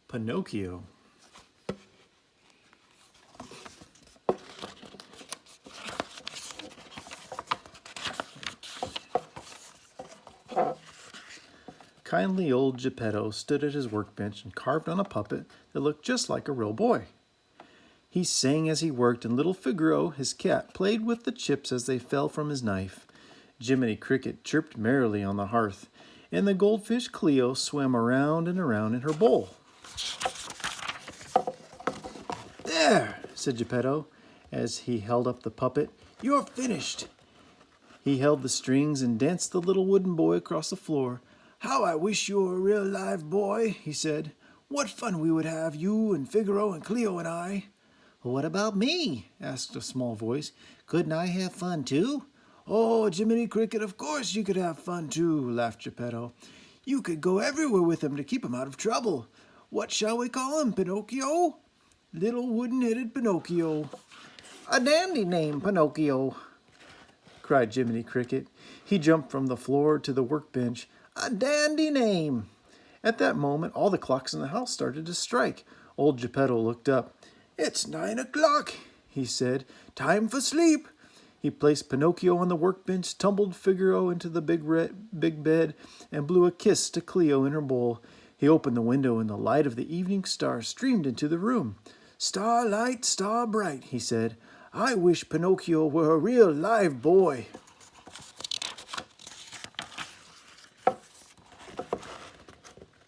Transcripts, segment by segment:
Pinocchio. Kindly old Geppetto stood at his workbench and carved on a puppet that looked just like a real boy. He sang as he worked, and little Figaro, his cat, played with the chips as they fell from his knife. Jiminy Cricket chirped merrily on the hearth, and the goldfish Cleo swam around and around in her bowl. "There," said Geppetto, as he held up the puppet. "You're finished." He held the strings and danced the little wooden boy across the floor. "How I wish you were a real live boy," he said. "What fun we would have, you and Figaro and Cleo and I." "What about me?" asked a small voice. "Couldn't I have fun too?" "Oh, Jiminy Cricket, of course you could have fun too," laughed Geppetto. "You could go everywhere with him to keep him out of trouble. What shall we call him, Pinocchio?" "Little wooden-headed Pinocchio." "A dandy name, Pinocchio," cried Jiminy Cricket. He jumped from the floor to the workbench. "A dandy name." At that moment, all the clocks in the house started to strike. Old Geppetto looked up. "It's 9 o'clock," he said. "Time for sleep." He placed Pinocchio on the workbench, tumbled Figaro into the big bed, and blew a kiss to Cleo in her bowl. He opened the window, and the light of the evening star streamed into the room. "Starlight, star bright," he said. "I wish Pinocchio were a real live boy."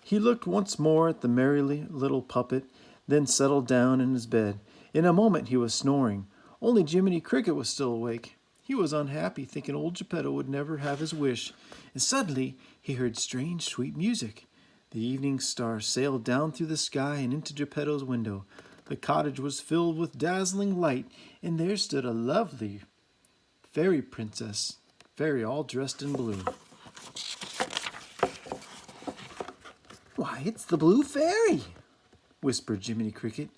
He looked once more at the merry little puppet, then settled down in his bed. In a moment he was snoring. Only Jiminy Cricket was still awake. He was unhappy, thinking old Geppetto would never have his wish. And suddenly he heard strange, sweet music. The evening star sailed down through the sky and into Geppetto's window. The cottage was filled with dazzling light, and there stood a lovely fairy princess, all dressed in blue. "Why, it's the Blue Fairy," whispered Jiminy Cricket.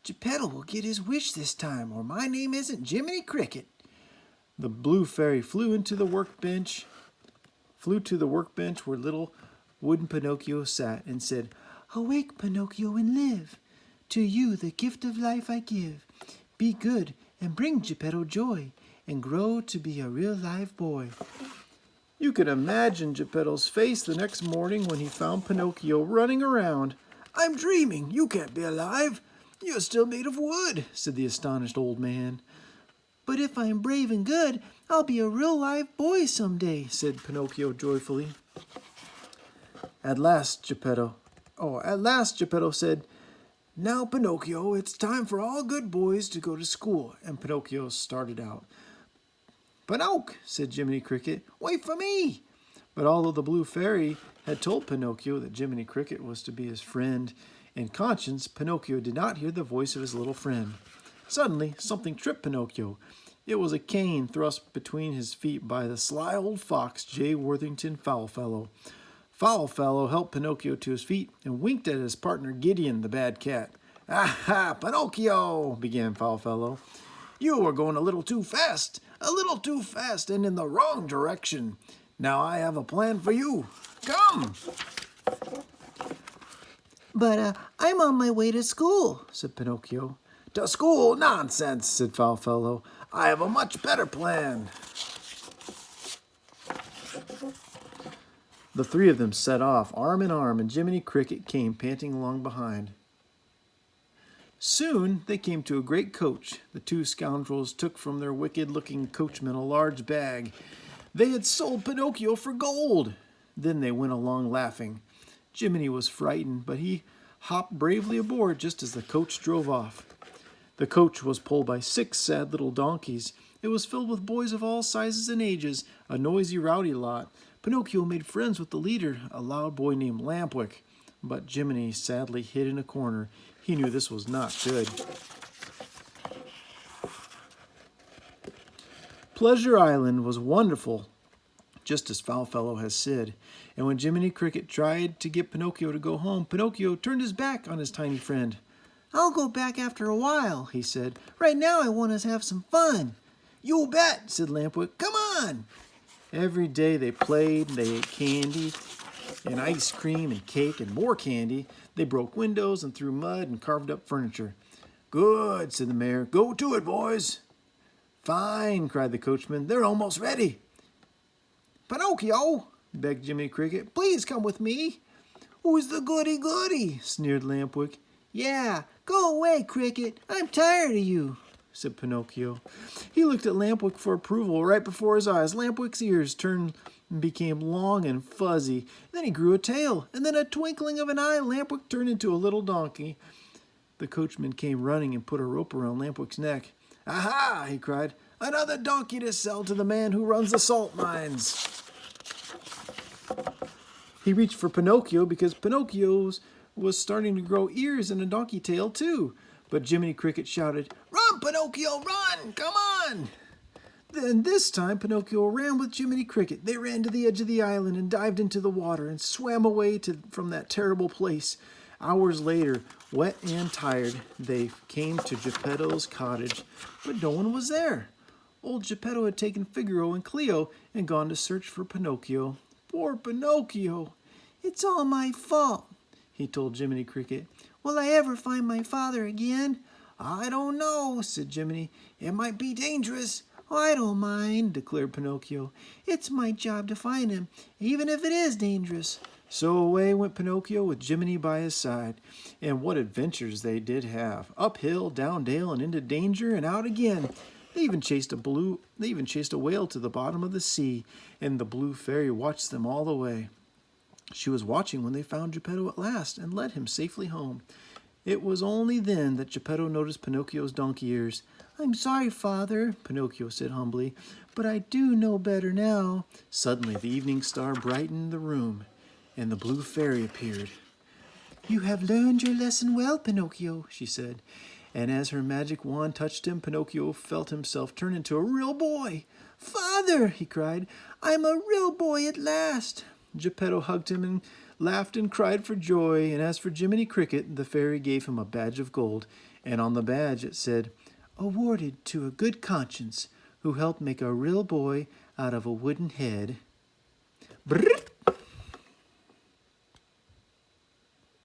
"Geppetto will get his wish this time, or my name isn't Jiminy Cricket." The Blue Fairy flew to the workbench where little wooden Pinocchio sat, and said, "Awake, Pinocchio, and live. To you the gift of life I give. Be good and bring Geppetto joy, and grow to be a real live boy." You could imagine Geppetto's face the next morning when he found Pinocchio running around. "I'm dreaming. You can't be alive. You're still made of wood," said the astonished old man. "But if I'm brave and good, I'll be a real live boy someday," said Pinocchio joyfully. At last Geppetto said, "Now, Pinocchio, it's time for all good boys to go to school." And Pinocchio started out. "Pinocchio," said Jiminy Cricket, "wait for me." But although the Blue Fairy had told Pinocchio that Jiminy Cricket was to be his friend in conscience, Pinocchio did not hear the voice of his little friend. Suddenly, something tripped Pinocchio. It was a cane thrust between his feet by the sly old fox, J. Worthington Foulfellow. Foulfellow helped Pinocchio to his feet and winked at his partner Gideon, the bad cat. "Aha, Pinocchio," began Foulfellow. "You were going a little too fast, and in the wrong direction. Now I have a plan for you. Come!" "But I'm on my way to school," said Pinocchio. "To school? Nonsense," said Foulfellow. "I have a much better plan." The three of them set off, arm in arm, and Jiminy Cricket came panting along behind. Soon they came to a great coach. The two scoundrels took from their wicked-looking coachman a large bag. They had sold Pinocchio for gold. Then they went along laughing. Jiminy was frightened, but he hopped bravely aboard just as the coach drove off. The coach was pulled by 6 sad little donkeys. It was filled with boys of all sizes and ages, a noisy, rowdy lot. Pinocchio made friends with the leader, a loud boy named Lampwick. But Jiminy sadly hid in a corner. He knew this was not good. Pleasure Island was wonderful, just as Foulfellow has said. And when Jiminy Cricket tried to get Pinocchio to go home, Pinocchio turned his back on his tiny friend. "I'll go back after a while," he said. "Right now I want to have some fun." "You bet," said Lampwick. "Come on." Every day they played, they ate candy, and ice cream and cake and more candy. They broke windows and threw mud and carved up furniture. Good, said the mayor. Go to it, boys. Fine, cried the coachman. They're almost ready. Pinocchio, begged Jiminy Cricket, please come with me. Who's the goody-goody? Sneered Lampwick. Yeah, go away, Cricket. I'm tired of you, said Pinocchio. He looked at Lampwick for approval. Right before his eyes, Lampwick's ears turned and became long and fuzzy. Then he grew a tail, and then a twinkling of an eye, Lampwick turned into a little donkey. The coachman came running and put a rope around Lampwick's neck. Aha! He cried. Another donkey to sell to the man who runs the salt mines. He reached for Pinocchio because Pinocchio's was starting to grow ears and a donkey tail too. But Jiminy Cricket shouted, Run, Pinocchio, run! Come on! Then this time Pinocchio ran with Jiminy Cricket. They ran to the edge of the island and dived into the water and swam away from that terrible place. Hours later, wet and tired, they came to Geppetto's cottage, but no one was there. Old Geppetto had taken Figaro and Cleo and gone to search for Pinocchio. Poor Pinocchio. It's all my fault, he told Jiminy Cricket. Will I ever find my father again? I don't know, said Jiminy. It might be dangerous. Oh, I don't mind, declared Pinocchio. It's my job to find him, even if it is dangerous. So away went Pinocchio with Jiminy by his side. And what adventures they did have. Uphill, down dale, and into danger, and out again. They even chased a whale to the bottom of the sea, and the Blue Fairy watched them all the way. She was watching when they found Geppetto at last and led him safely home. It was only then that Geppetto noticed Pinocchio's donkey ears. I'm sorry, Father, Pinocchio said humbly, but I do know better now. Suddenly the evening star brightened the room, and the Blue Fairy appeared. You have learned your lesson well, Pinocchio, she said. And as her magic wand touched him, Pinocchio felt himself turn into a real boy. Father, he cried, I'm a real boy at last. Geppetto hugged him and laughed and cried for joy. And as for Jiminy Cricket, the fairy gave him a badge of gold. And on the badge it said, Awarded to a good conscience who helped make a real boy out of a wooden head. Brrr!